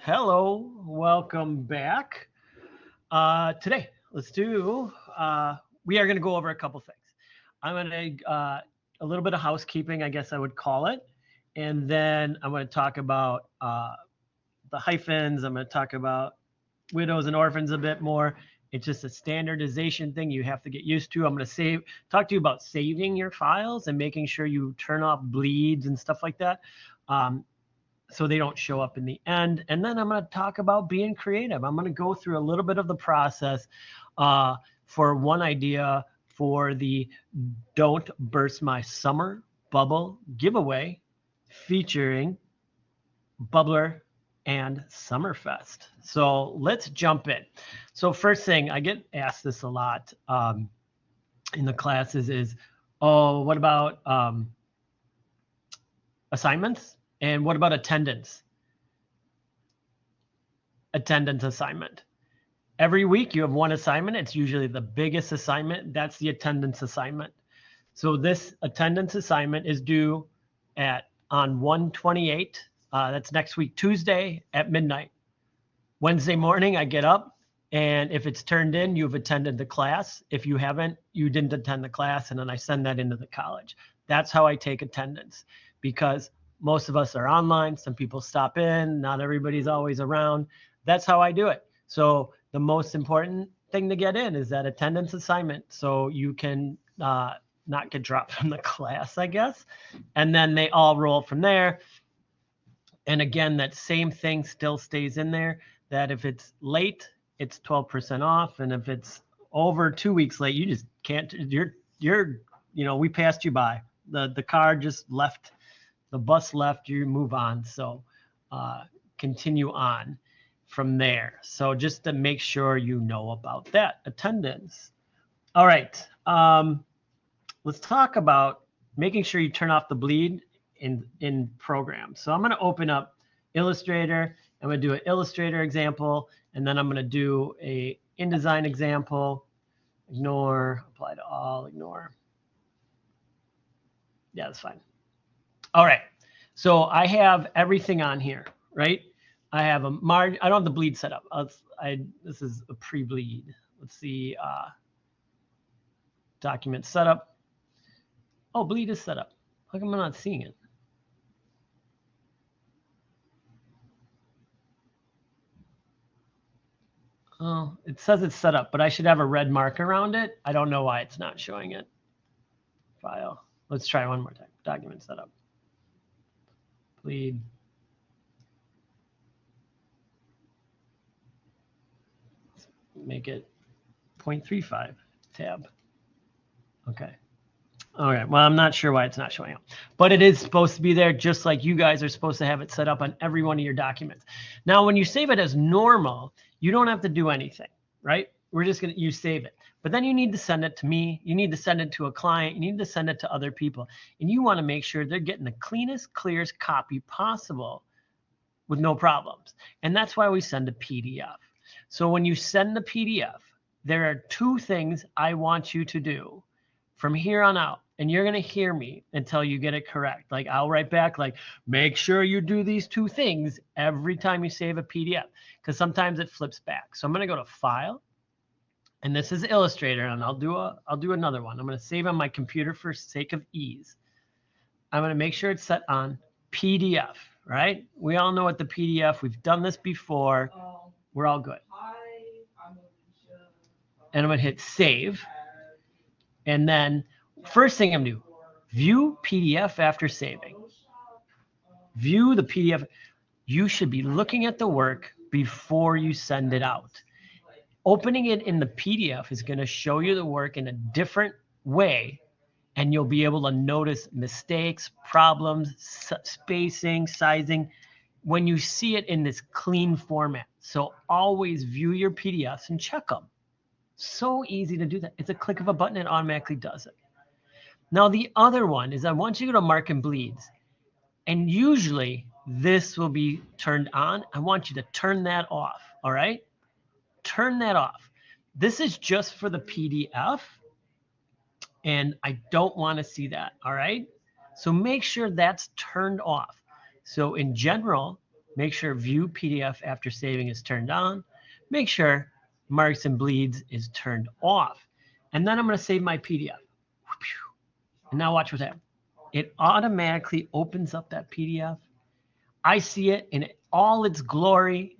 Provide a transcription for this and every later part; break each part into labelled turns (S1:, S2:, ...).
S1: Hello, welcome back. Today, we are going to go over a couple things. I'm going to, a little bit of housekeeping, I guess I would call it. And then I'm going to talk about the hyphens. I'm going to talk about widows and orphans a bit more. It's just a standardization thing you have to get used to. I'm going to talk to you about saving your files and making sure you turn off bleeds and stuff like that. So they don't show up in the end. And then I'm going to talk about being creative. I'm going to go through a little bit of the process for one idea for the Don't Burst My Summer Bubble giveaway featuring Bubbler and Summerfest. So let's jump in. So first thing, I get asked this a lot in the classes is, oh, what about assignments? And what about attendance? Attendance assignment. Every week you have one assignment. It's usually the biggest assignment. That's the attendance assignment. So this attendance assignment is due on 1/28. That's next week, Tuesday at midnight. Wednesday morning, I get up, and if it's turned in, you've attended the class. If you haven't, you didn't attend the class, and then I send that into the college. That's how I take attendance, because most of us are online. Some people stop in. Not everybody's always around. That's how I do it. So the most important thing to get in is that attendance assignment, so you can not get dropped from the class, I guess. And then they all roll from there. And again, that same thing still stays in there, that if it's late, it's 12% off. And if it's over 2 weeks late, you just can't, we passed you by. The car just left, the bus left, you move on. So continue on from there. So just to make sure you know about that attendance. All right. Let's talk about making sure you turn off the bleed in programs. So I'm going to open up Illustrator. I'm going to do an Illustrator example, and then I'm going to do a InDesign example. Ignore, apply to all, ignore. Yeah, that's fine. All right. So I have everything on here, right? I have a margin. I don't have the bleed set up. This is a pre-bleed. Let's see. Document setup. Oh, bleed is set up. How come I'm not seeing it? Oh, it says it's set up, but I should have a red mark around it. I don't know why it's not showing it. File. Let's try one more time. Document setup. Bleed. Make it 0.35 tab. Okay. All right. Well, I'm not sure why it's not showing up, but it is supposed to be there, just like you guys are supposed to have it set up on every one of your documents. Now, when you save it as normal, you don't have to do anything, right? You save it, but then you need to send it to me. You need to send it to a client. You need to send it to other people, and you want to make sure they're getting the cleanest, clearest copy possible with no problems. And that's why we send a PDF. So when you send the PDF, there are two things I want you to do from here on out. And you're going to hear me until you get it correct. Like I'll write back, like, make sure you do these two things every time you save a PDF, because sometimes it flips back. So I'm going to go to File, and this is Illustrator, and I'll do another one. I'm going to save on my computer for sake of ease. I'm going to make sure it's set on PDF, right? We all know what the PDF, we've done this before. We're all good. And I'm going to hit Save. And then first thing I'm going to do, view PDF after saving. View the PDF. You should be looking at the work before you send it out. Opening it in the PDF is going to show you the work in a different way, and you'll be able to notice mistakes, problems, spacing, sizing, when you see it in this clean format. So always view your PDFs and check them. So easy to do that. It's a click of a button, it automatically does it. Now, the other one is I want you to go to Mark and Bleeds, and usually this will be turned on. I want you to turn that off, all right? Turn that off. This is just for the PDF, and I don't want to see that, all right? So make sure that's turned off. So in general, make sure view PDF after saving is turned on. Make sure marks and bleeds is turned off. And then I'm going to save my PDF. And now watch what happens. It automatically opens up that PDF. I see it in all its glory.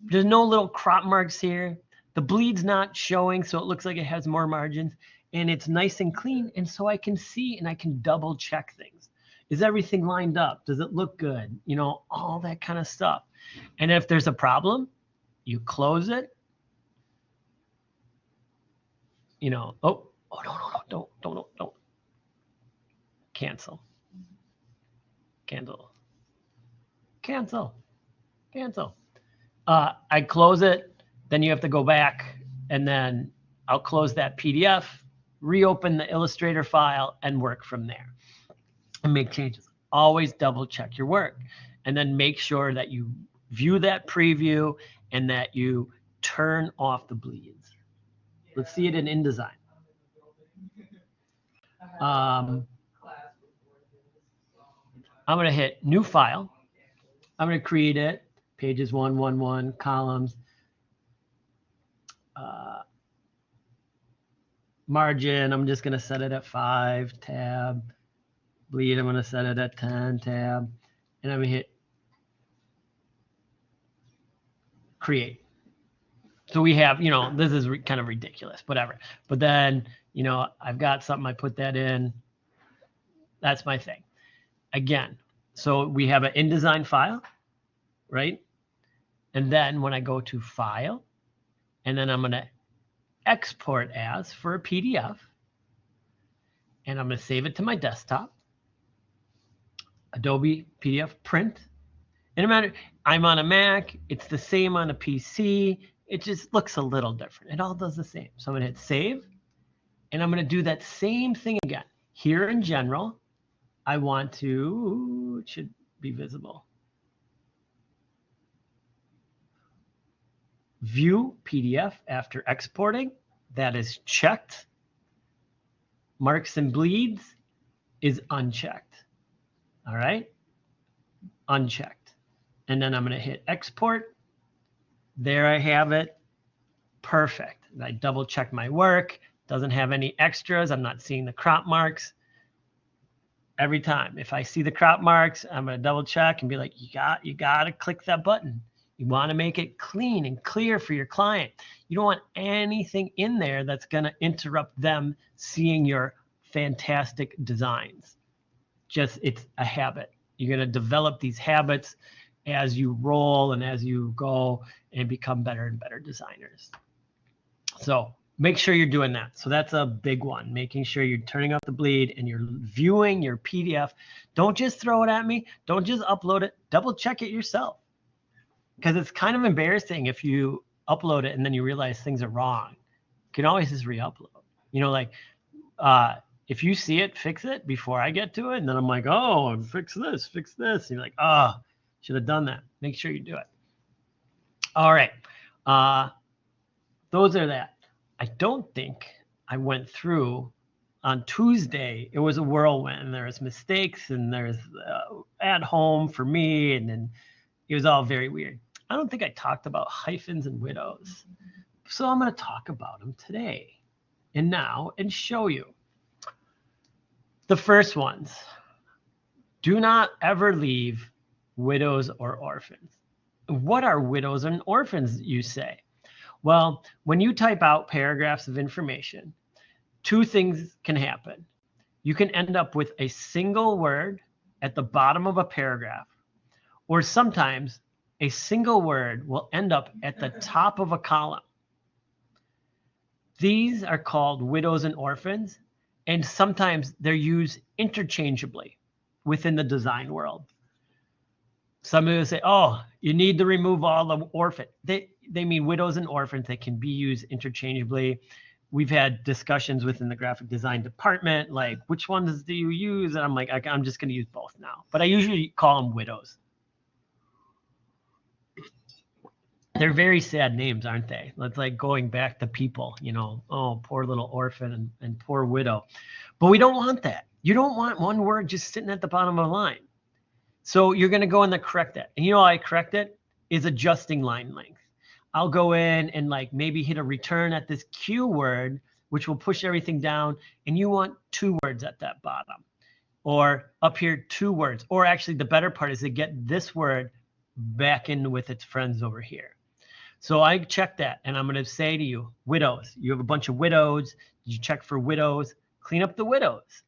S1: There's no little crop marks here. The bleed's not showing, so it looks like it has more margins. And it's nice and clean. And so I can see and I can double check things. Is everything lined up? Does it look good? You know, all that kind of stuff. And if there's a problem, you close it. You know, no, don't. Cancel. I close it, then you have to go back, and then I'll close that PDF, reopen the Illustrator file, and work from there and make changes. Always double check your work, and then make sure that you view that preview and that you turn off the bleeds. Let's see it in InDesign. I'm going to hit new file. I'm going to create it. Pages 111, columns. Margin, I'm just going to set it at 5, tab. Bleed, I'm going to set it at 10, tab. And I'm going to hit create. So we have, you know, this is kind of ridiculous, whatever. But then, you know, I've got something, I put that in. That's my thing. Again, so we have an InDesign file, right? And then when I go to File, and then I'm going to export as for a PDF, and I'm going to save it to my desktop, Adobe PDF print. And no matter, I'm on a Mac, it's the same on a PC, it just looks a little different. It all does the same. So I'm going to hit save, and I'm going to do that same thing again. Here in general, I want to, it should be visible. View PDF after exporting, that is checked. Marks and bleeds is unchecked. All right, unchecked. And then I'm going to hit export. There I have it. Perfect. I double check my work. Doesn't have any extras. I'm not seeing the crop marks. Every time, if I see the crop marks, I'm going to double check and be like, you got to click that button. You want to make it clean and clear for your client. You don't want anything in there that's going to interrupt them seeing your fantastic designs. Just, it's a habit. You're going to develop these habits as you roll and as you go and become better and better designers. So make sure you're doing that. So that's a big one, making sure you're turning off the bleed and you're viewing your PDF. Don't just throw it at me. Don't just upload it. Double check it yourself. Because it's kind of embarrassing if you upload it and then you realize things are wrong. You can always just re-upload. You know, like if you see it, fix it before I get to it. And then I'm like, oh, fix this. And you're like, oh, should have done that. Make sure you do it. All right. Those are that. I don't think I went through on Tuesday. It was a whirlwind. There was mistakes and there's at home for me. And then it was all very weird. I don't think I talked about hyphens and widows. So I'm going to talk about them today and now and show you. The first ones. Do not ever leave widows or orphans. What are widows and orphans, you say? Well, when you type out paragraphs of information, two things can happen. You can end up with a single word at the bottom of a paragraph, or sometimes a single word will end up at the top of a column. These are called widows and orphans, and sometimes they're used interchangeably within the design world. Some people say, oh, you need to remove all the orphan. They mean widows and orphans. They can be used interchangeably. We've had discussions within the graphic design department, like, which ones do you use? And I'm like, I'm just going to use both now. But I usually call them widows. They're very sad names, aren't they? It's like going back to people, you know, oh, poor little orphan and poor widow. But we don't want that. You don't want one word just sitting at the bottom of a line. So you're going to go in and correct that. And you know how I correct it? Is adjusting line length. I'll go in and like maybe hit a return at this Q word, which will push everything down. And you want 2 words at that bottom. Or up here, 2 words. Or actually the better part is to get this word back in with its friends over here. So I check that, and I'm going to say to you, widows. You have a bunch of widows. You check for widows. Clean up the widows.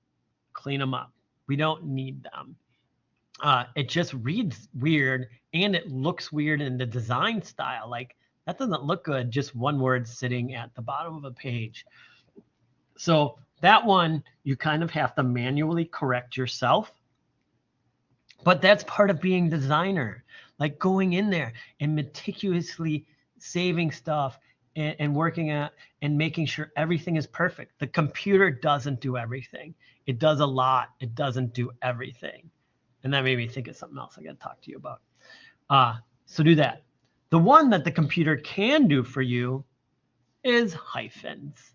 S1: Clean them up. We don't need them. It just reads weird, and it looks weird in the design style. Like, that doesn't look good, just one word sitting at the bottom of a page. So that one, you kind of have to manually correct yourself. But that's part of being designer, like going in there and meticulously saving stuff and working at and making sure everything is perfect. The computer doesn't do everything. It does a lot. It doesn't do everything. And that made me think of something else I got to talk to you about. So do that. The one that the computer can do for you is hyphens.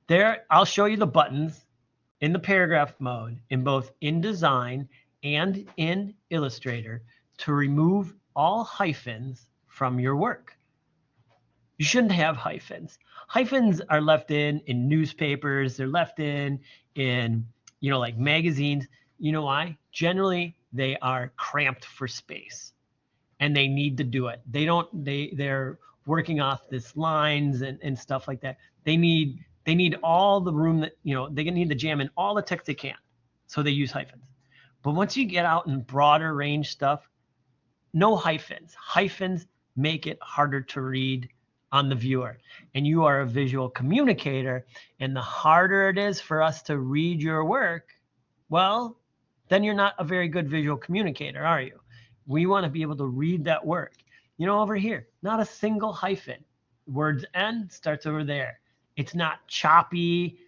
S1: There, I'll show you the buttons in the paragraph mode in both InDesign and in Illustrator to remove all hyphens from your work. You shouldn't have hyphens. Hyphens are left in newspapers. They're left in like magazines. You know why? Generally, they are cramped for space, and they need to do it. They're working off this lines and stuff like that. They need all the room that, they need to jam in all the text they can. So they use hyphens. But once you get out in broader range stuff, no hyphens. Hyphens make it harder to read on the viewer. And you are a visual communicator, and the harder it is for us to read your work, well, then you're not a very good visual communicator, are you? We want to be able to read that work. Over here, not a single hyphen. Words end starts over there. It's not choppy,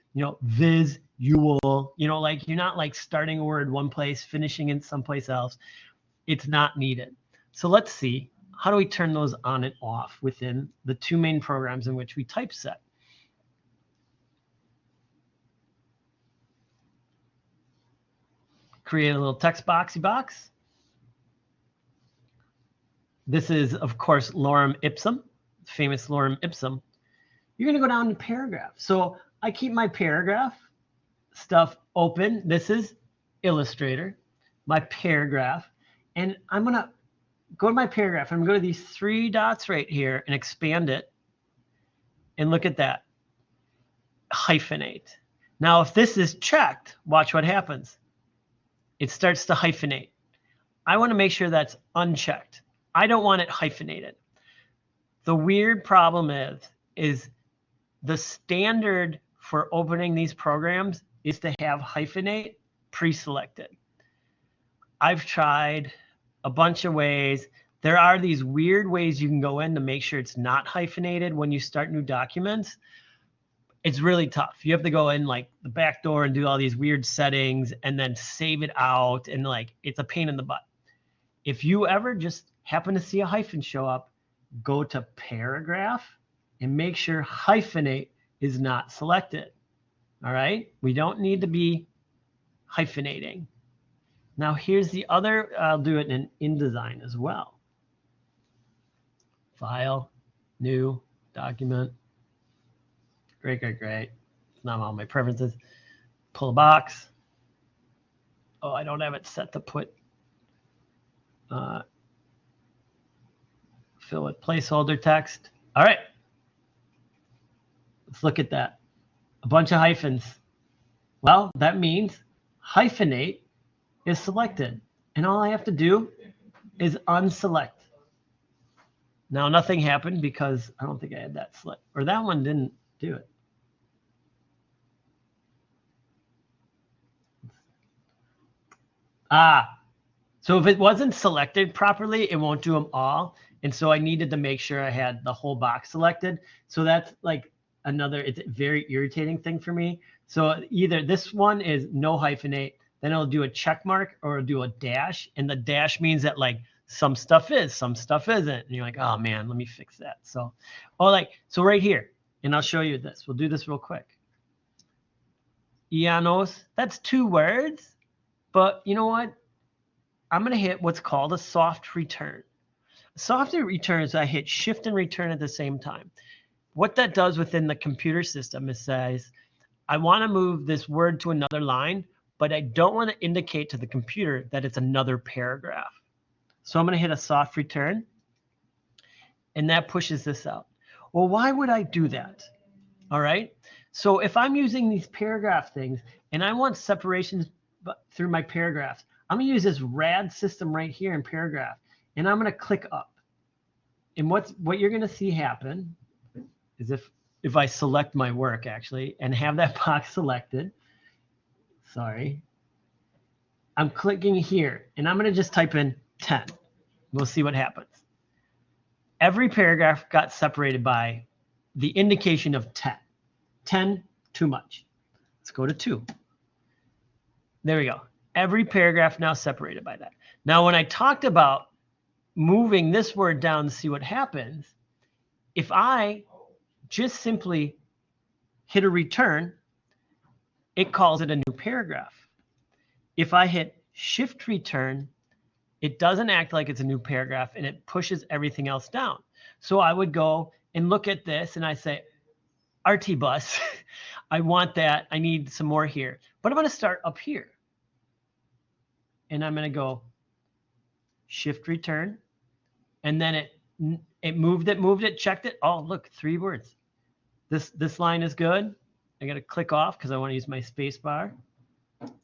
S1: visual, like you're not like starting a word one place, finishing in someplace else. It's not needed. So let's see, how do we turn those on and off within the 2 main programs in which we typeset? Create a little text boxy box. This is, of course, Lorem Ipsum, famous Lorem Ipsum. You're going to go down to paragraph. So I keep my paragraph stuff open. This is Illustrator, my paragraph. And I'm going to go to my paragraph. I'm going to go to these 3 dots right here and expand it. And look at that. Hyphenate. Now, if this is checked, watch what happens. It starts to hyphenate. I want to make sure that's unchecked. I don't want it hyphenated. The weird problem is the standard for opening these programs is to have hyphenate pre-selected. I've tried a bunch of ways. There are these weird ways you can go in to make sure it's not hyphenated when you start new documents. It's really tough. You have to go in like the back door and do all these weird settings and then save it out, and like it's a pain in the butt. If you ever just happen to see a hyphen show up, go to paragraph and make sure hyphenate is not selected. All right? We don't need to be hyphenating. Now here's the other, I'll do it in InDesign as well. File, new, document. Great. It's not all my preferences. Pull a box. Oh, I don't have it set to put, fill with placeholder text. All right. Let's look at that. A bunch of hyphens. Well, that means hyphenate is selected. And all I have to do is unselect. Now, nothing happened because I don't think I had that select. Or that one didn't do it. So if it wasn't selected properly, it won't do them all. And so I needed to make sure I had the whole box selected. So that's like it's a very irritating thing for me. So either this one is no hyphenate, then it'll do a check mark or it'll do a dash. And the dash means that like some stuff is, some stuff isn't. And you're like, oh man, let me fix that. So, so right here, and I'll show you this. We'll do this real quick. Ianos, that's 2 words, but you know what? I'm going to hit what's called a soft return. Soft return is I hit shift and return at the same time. What that does within the computer system is says, I want to move this word to another line, but I don't want to indicate to the computer that it's another paragraph. So I'm going to hit a soft return, and that pushes this out. Well, why would I do that? All right. So if I'm using these paragraph things and I want separations through my paragraphs, I'm going to use this rad system right here in paragraph, and I'm going to click up. And what you're going to see happen is if I select my work actually and have that box selected, sorry, I'm clicking here and I'm going to just type in 10. We'll see what happens. Every paragraph got separated by the indication of 10. 10, too much. Let's go to 2. There we go. Every paragraph now separated by that. Now, when I talked about moving this word down to see what happens, if I just simply hit a return, it calls it a new paragraph. If I hit shift return, it doesn't act like it's a new paragraph and it pushes everything else down. So I would go and look at this and I say, RT bus, I want that. I need some more here. But I'm going to start up here. And I'm going to go shift return. And then it moved it, checked it. Oh, look, 3 words. This line is good. I got to click off because I want to use my space bar.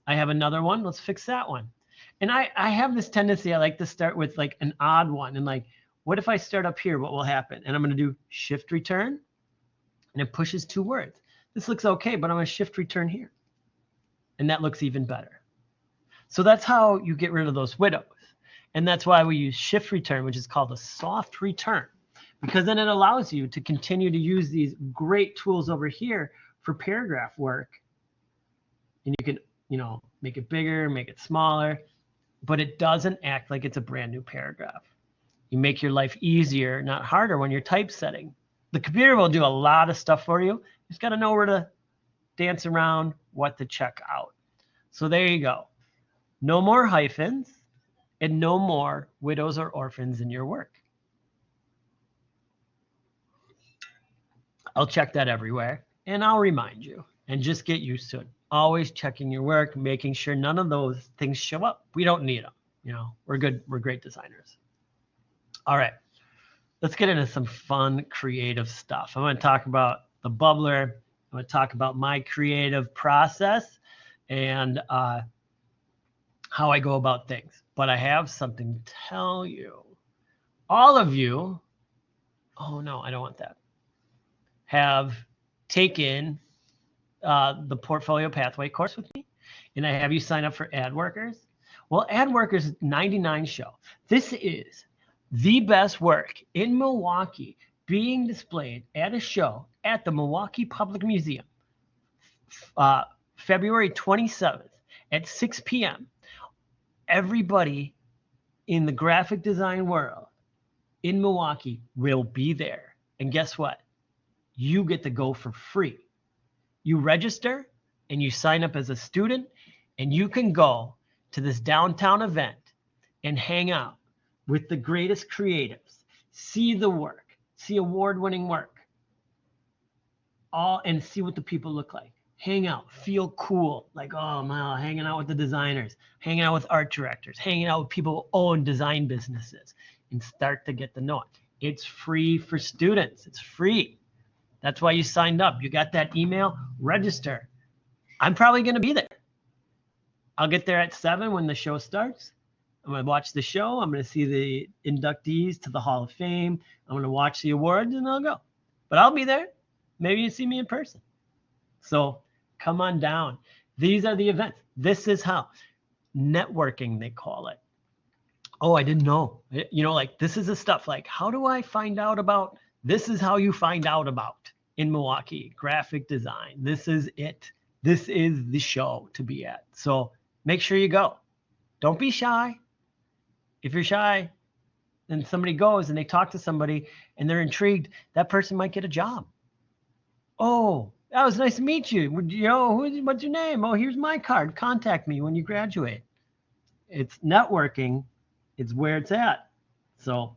S1: I have another one. Let's fix that one. And I have this tendency, I like to start with like an odd one. And like, what if I start up here? What will happen? And I'm going to do shift return. And it pushes 2 words. This looks okay, but I'm going to shift return here. And that looks even better. So that's how you get rid of those widows. And that's why we use shift return, which is called a soft return, because then it allows you to continue to use these great tools over here for paragraph work. And you can, make it bigger, make it smaller, but it doesn't act like it's a brand new paragraph. You make your life easier, not harder when you're typesetting. The computer will do a lot of stuff for you. You just got to know where to dance around, what to check out. So there you go. No more hyphens and no more widows or orphans in your work. I'll check that everywhere and I'll remind you and just get used to it. Always checking your work, making sure none of those things show up. We don't need them. We're good. We're great designers. All right. Let's get into some fun, creative stuff. I'm going to talk about the bubbler. I'm going to talk about my creative process and how I go about things. But I have something to tell you. All of you, oh no, I don't want that, have taken the Portfolio Pathway course with me, and I have you sign up for AdWorkers. Well, AdWorkers 99 show. This is the best work in Milwaukee being displayed at a show at the Milwaukee Public Museum, February 27th at 6 p.m. Everybody in the graphic design world in Milwaukee will be there. And guess what? You get to go for free. You register and you sign up as a student, and you can go to this downtown event and hang out with the greatest creatives, see the work, see award-winning work, and see what the people look like. Hang out, feel cool, like, oh man, hanging out with the designers, hanging out with art directors, hanging out with people who own design businesses, and start to get to know it. It's free for students. It's free. That's why you signed up. You got that email, register. I'm probably going to be there. I'll get there at 7 when the show starts. I'm going to watch the show. I'm going to see the inductees to the Hall of Fame. I'm going to watch the awards, and I'll go. But I'll be there. Maybe you see me in person. So come on down. These are the events. This is how. Networking, they call it. Oh, I didn't know. This is the stuff. Like, how do I find out about? This is how you find out about in Milwaukee, graphic design. This is it. This is the show to be at. So make sure you go. Don't be shy. If you're shy and somebody goes and they talk to somebody and they're intrigued, that person might get a job. Oh, that was nice to meet you. What's your name? Oh, here's my card. Contact me when you graduate. It's networking. It's where it's at. So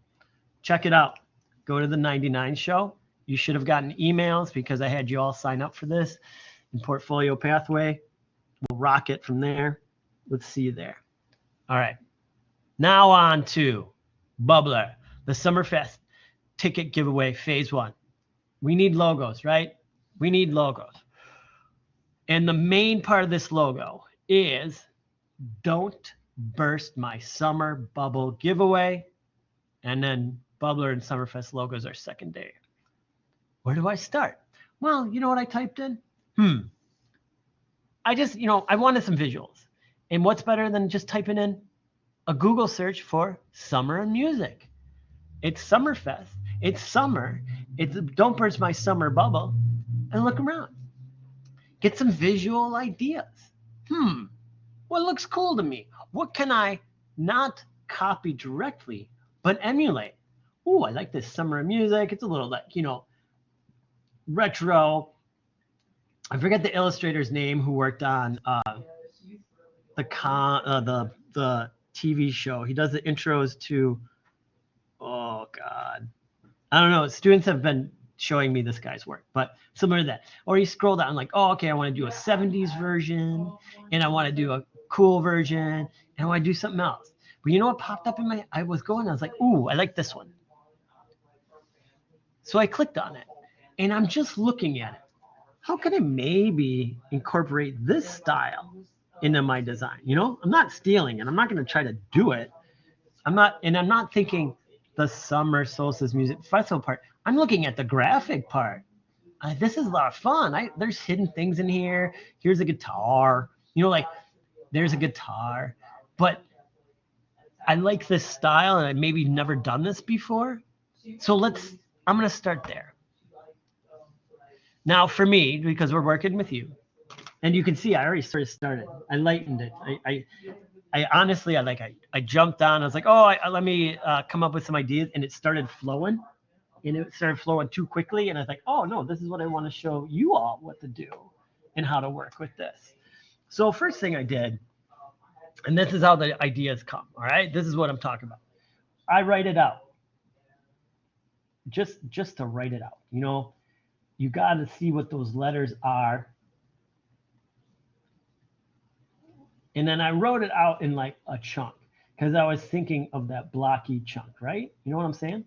S1: check it out. Go to the 99 show. You should have gotten emails because I had you all sign up for this in Portfolio Pathway. We'll rock it from there. Let's see you there. All right. Now on to Bubbler, the Summerfest ticket giveaway phase 1. We need logos, right? We need logos. And the main part of this logo is don't burst my summer bubble giveaway. And then Bubbler and Summerfest logos are secondary. Where do I start? Well, you know what I typed in? I just, I wanted some visuals. And what's better than just typing in a Google search for summer and music? It's Summerfest. It's summer. It's don't burst my summer bubble. And look around. Get some visual ideas. What looks cool to me? What can I not copy directly, but emulate? Ooh, I like this summer music. It's a little like, retro. I forget the illustrator's name who worked on the TV show. He does the intros to, oh God, I don't know. Students have been showing me this guy's work, but similar to that. Or you scroll down like, oh, okay, I want to do a 70s version, and I want to do a cool version, and I want to do something else. But you know what popped up I was like, ooh, I like this one. So I clicked on it, and I'm just looking at it. How can I maybe incorporate this style into my design? I'm not stealing it. I'm not going to try to do it. I'm not thinking the summer solstice music festival part. I'm looking at the graphic part. This is a lot of fun. There's hidden things in here. Here's a guitar. There's a guitar. But I like this style, and I maybe never done this before. So I'm going to start there. Now for me, because we're working with you, and you can see I already started. I lightened it. I honestly, I jumped on. I was like, let me come up with some ideas, and it started flowing. And it started flowing too quickly, and I was like, oh no, this is what I want to show you all what to do and how to work with this. So first thing I did, and this is how the ideas come, all right? This is what I'm talking about. I write it out. Just to write it out. You got to see what those letters are. And then I wrote it out in like a chunk because I was thinking of that blocky chunk, right? You know what I'm saying?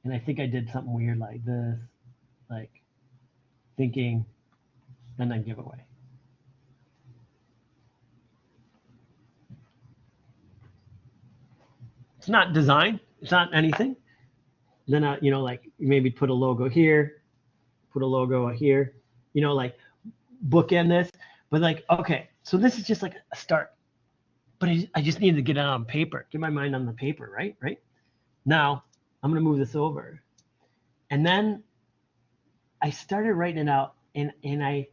S1: And I think I did something weird like this, like thinking, and then giveaway. It's not design. It's not anything. Then like maybe put a logo here, put a logo here, like bookend this. But like, okay, so this is just like a start. But I just needed to get it on paper, get my mind on the paper, right? Right. Now I'm gonna move this over, and then I started writing it out, and I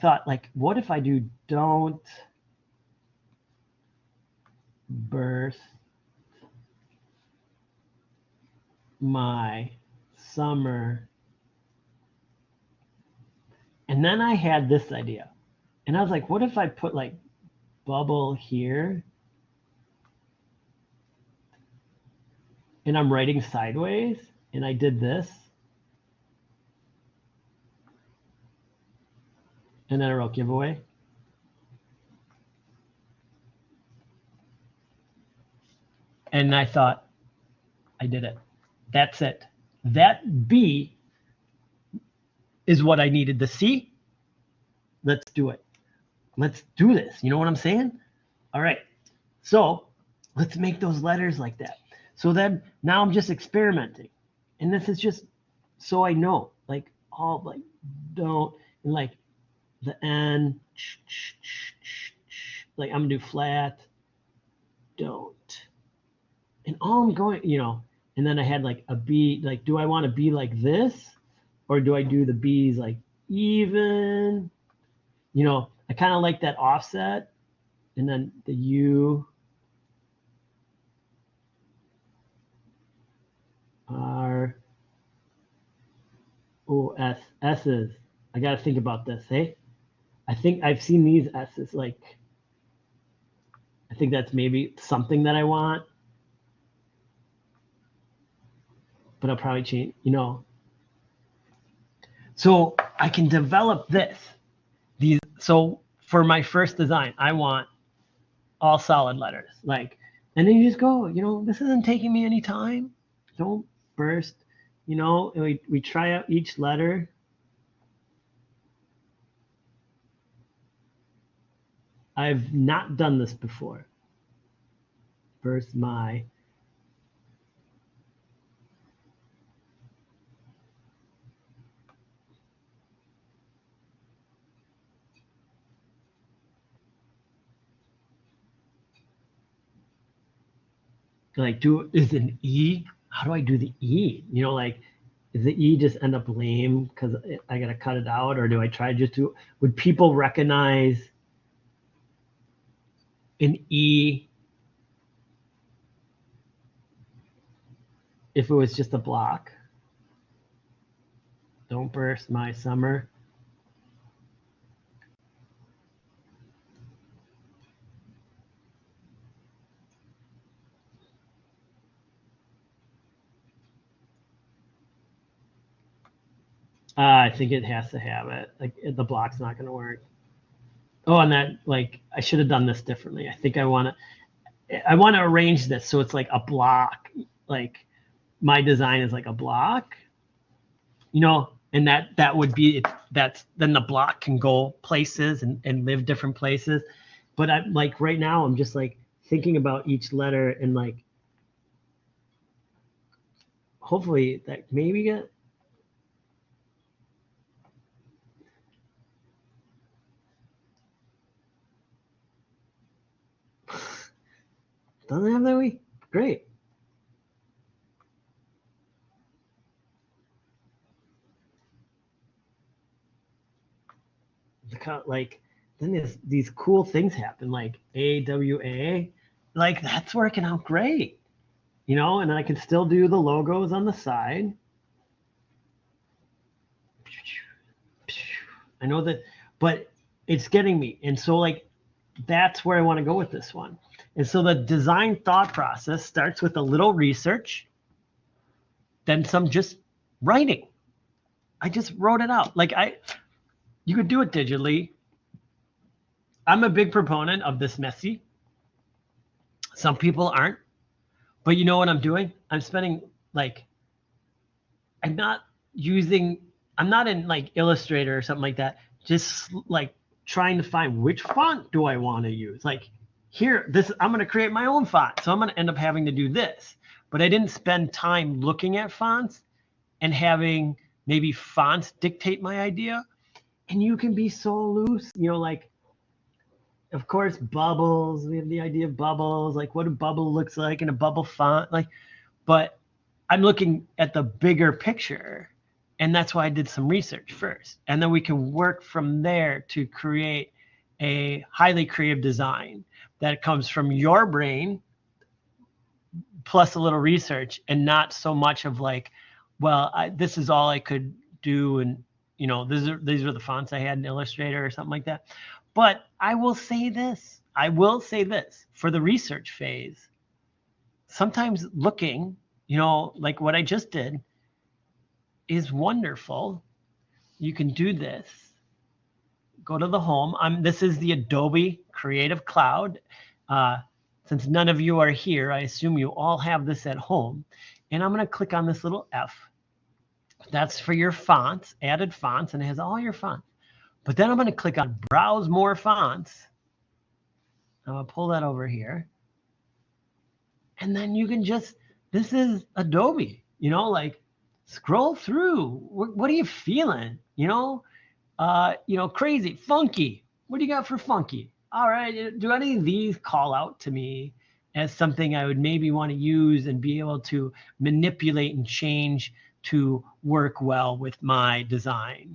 S1: thought like, what if I do don't burst my summer. And then I had this idea, and I was like, what if I put like bubble here, and I'm writing sideways, and I did this, and then I wrote giveaway. And I thought, I did it. That's it. That B is what I needed to see. Let's do it. Let's do this. You know what I'm saying? All right. So let's make those letters like that. So then now I'm just experimenting. And this is just so I know, like all like don't, and like the N, like I'm gonna do flat, don't. And all I'm going, and then I had like a B, like, do I want to be like this? Or do I do the B's like even? I kind of like that offset. And then the U, R, O, S, S's. I got to think about this, hey? I think I've seen these S's like I think that's maybe something that I want, but I'll probably change, So I can develop these. So for my first design, I want all solid letters. And then you just go, this isn't taking me any time. Don't burst. We try out each letter. I've not done this before. Burst my. Is an E? How do I do the E? Does the E just end up lame because I got to cut it out? Or do I try just to, would people recognize an E if it was just a block? Don't burst my summer. I think it has to have it. The block's not going to work. Oh, and that I should have done this differently. I think I want to arrange this so it's like a block. My design is like a block, and that would be then the block can go places and live different places. But I'm right now I'm just thinking about each letter and hopefully that maybe get. Doesn't have that way? Great. Then these cool things happen, like AWA. That's working out great. And I can still do the logos on the side. I know that, but it's getting me. And so that's where I want to go with this one. And so the design thought process starts with a little research, then some just writing. I just wrote it out. You could do it digitally. I'm a big proponent of this messy. Some people aren't. But you know what I'm doing? I'm spending I'm not in Illustrator or something like that. Just trying to find which font do I want to use. I'm going to create my own font. So I'm going to end up having to do this. But I didn't spend time looking at fonts and having maybe fonts dictate my idea. And you can be so loose, of course, bubbles. We have the idea of bubbles, what a bubble looks like in a bubble font. But I'm looking at the bigger picture. And that's why I did some research first. And then we can work from there to create a highly creative design that comes from your brain plus a little research, and not so much of this is all I could do. And, these are the fonts I had in Illustrator or something like that. But I will say this for the research phase. Sometimes looking, what I just did is wonderful. You can do this. Go to the home. This is the Adobe Creative Cloud. Since none of you are here, I assume you all have this at home. And I'm going to click on this little F. That's for your fonts, added fonts, and it has all your fonts. But then I'm going to click on Browse More Fonts. I'm going to pull that over here. And then you can this is Adobe, scroll through. What are you feeling? Crazy, funky. What do you got for funky? All right. Do any of these call out to me as something I would maybe want to use and be able to manipulate and change to work well with my design?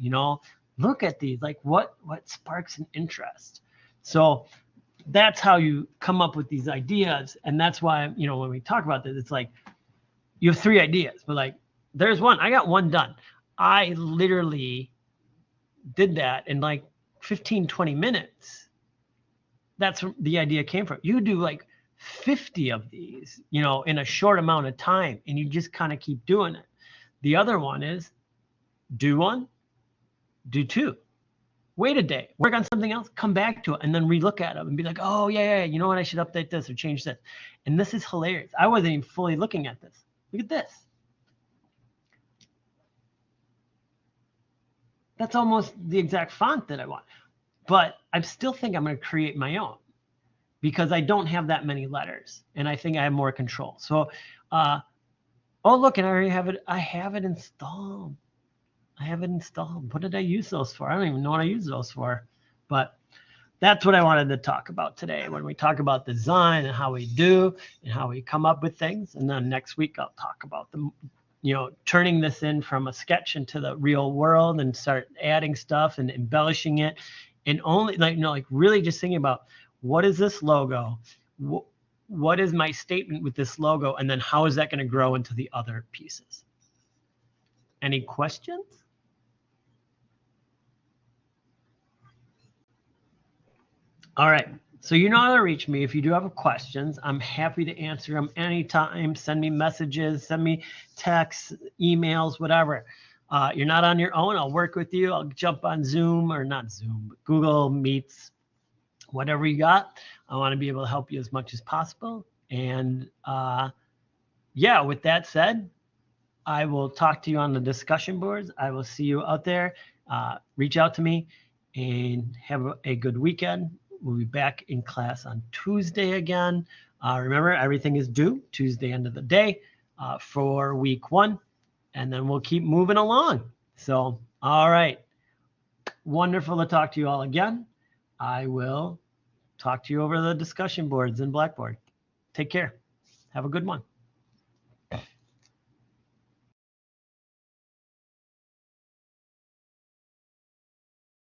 S1: Look at these, what sparks an interest. So that's how you come up with these ideas. And that's why, when we talk about this, it's you have 3 ideas, but there's one. I got one done. I literally did that in 15, 20 minutes. that's where the idea came from. You do like 50 of these, you know, in a short amount of time, and you just kind of keep doing it. The other one is do one, do two, wait a day, work on something else, come back to it, and then relook at them and be like, oh yeah, you know what, I should update this or change this. And this is hilarious. I wasn't even fully looking at this. Look at this. That's almost the exact font that I want. But I still think I'm going to create my own because I don't have that many letters, and I think I have more control. So, oh look, and I already have it. I have it installed. What did I use those for? I don't even know what I use those for. But that's what I wanted to talk about today when we talk about design and how we do and how we come up with things. And then next week I'll talk about the, you know, turning this in from a sketch into the real world and start adding stuff and embellishing it. And only like, you know, like really just thinking about what is this logo? What is my statement with this logo? And then how is that going to grow into the other pieces? Any questions? All right. So you know how to reach me. If you do have questions, I'm happy to answer them anytime. Send me messages, send me texts, emails, whatever. You're not on your own. I'll work with you. I'll jump on Zoom, or not Zoom, but Google Meets, whatever you got. I want to be able to help you as much as possible. And yeah, with that said, I will talk to you on the discussion boards. I will see you out there. Reach out to me and have a good weekend. We'll be back in class on Tuesday again. Remember, everything is due Tuesday end of the day for week 1. And then we'll keep moving along. So, all right. Wonderful to talk to you all again. I will talk to you over the discussion boards in Blackboard. Take care. Have a good one.